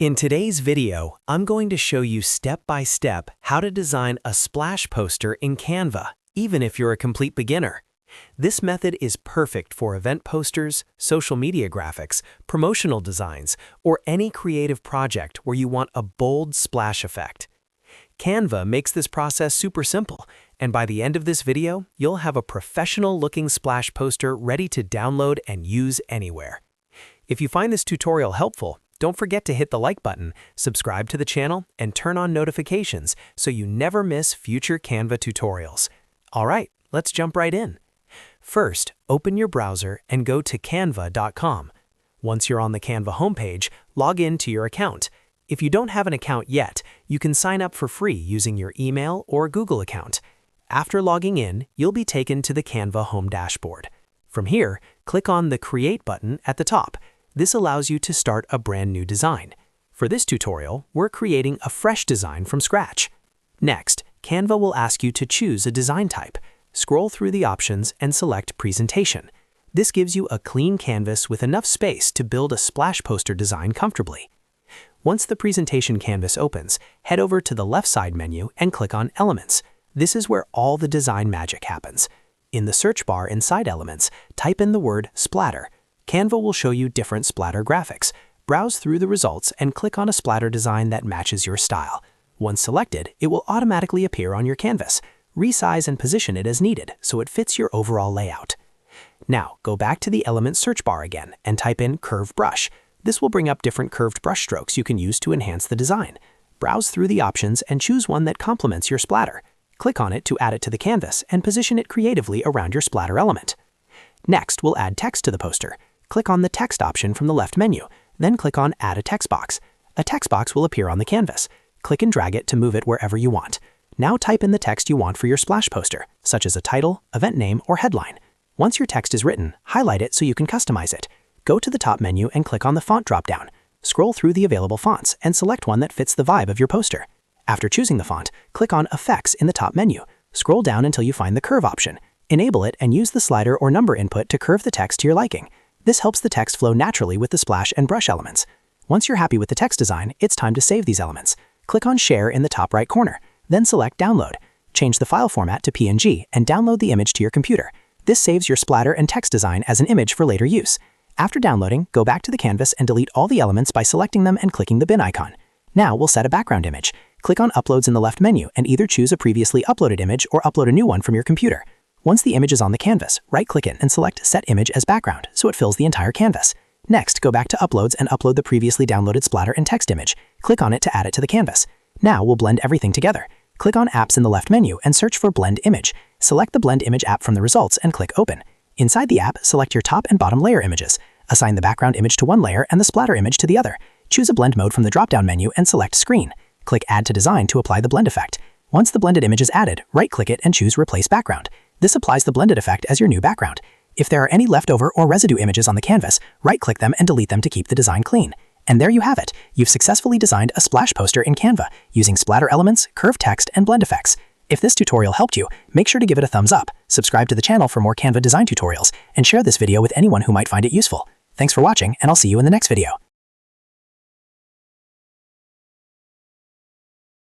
In today's video, I'm going to show you step by step how to design a splash poster in Canva, even if you're a complete beginner. This method is perfect for event posters, social media graphics, promotional designs, or any creative project where you want a bold splash effect. Canva makes this process super simple, and by the end of this video, you'll have a professional-looking splash poster ready to download and use anywhere. If you find this tutorial helpful, don't forget to hit the like button, subscribe to the channel, and turn on notifications so you never miss future Canva tutorials. All right, let's jump right in. First, open your browser and go to canva.com. Once you're on the Canva homepage, log in to your account. If you don't have an account yet, you can sign up for free using your email or Google account. After logging in, you'll be taken to the Canva home dashboard. From here, click on the Create button at the top. This allows you to start a brand new design. For this tutorial, we're creating a fresh design from scratch. Next, Canva will ask you to choose a design type. Scroll through the options and select Presentation. This gives you a clean canvas with enough space to build a splash poster design comfortably. Once the presentation canvas opens, head over to the left side menu and click on Elements. This is where all the design magic happens. In the search bar inside Elements, type in the word Splatter. Canva will show you different splatter graphics. Browse through the results and click on a splatter design that matches your style. Once selected, it will automatically appear on your canvas. Resize and position it as needed so it fits your overall layout. Now, go back to the Element search bar again and type in Curve Brush. This will bring up different curved brush strokes you can use to enhance the design. Browse through the options and choose one that complements your splatter. Click on it to add it to the canvas and position it creatively around your splatter element. Next, we'll add text to the poster. Click on the Text option from the left menu, then click on Add a Text Box. A text box will appear on the canvas. Click and drag it to move it wherever you want. Now type in the text you want for your splash poster, such as a title, event name, or headline. Once your text is written, highlight it so you can customize it. Go to the top menu and click on the Font drop-down. Scroll through the available fonts and select one that fits the vibe of your poster. After choosing the font, click on Effects in the top menu. Scroll down until you find the Curve option. Enable it and use the slider or number input to curve the text to your liking. This helps the text flow naturally with the splash and brush elements. Once you're happy with the text design, it's time to save these elements. Click on Share in the top right corner, then select Download. Change the file format to PNG and download the image to your computer. This saves your splatter and text design as an image for later use. After downloading, go back to the canvas and delete all the elements by selecting them and clicking the bin icon. Now we'll set a background image. Click on Uploads in the left menu and either choose a previously uploaded image or upload a new one from your computer. Once the image is on the canvas, right-click it and select Set Image as Background so it fills the entire canvas. Next, go back to Uploads and upload the previously downloaded splatter and text image. Click on it to add it to the canvas. Now we'll blend everything together. Click on Apps in the left menu and search for Blend Image. Select the Blend Image app from the results and click Open. Inside the app, select your top and bottom layer images. Assign the background image to one layer and the splatter image to the other. Choose a blend mode from the drop-down menu and select Screen. Click Add to Design to apply the blend effect. Once the blended image is added, right-click it and choose Replace Background. This applies the blended effect as your new background. If there are any leftover or residue images on the canvas, right-click them and delete them to keep the design clean. And there you have it. You've successfully designed a splash poster in Canva using splatter elements, curved text, and blend effects. If this tutorial helped you, make sure to give it a thumbs up, subscribe to the channel for more Canva design tutorials, and share this video with anyone who might find it useful. Thanks for watching, and I'll see you in the next video.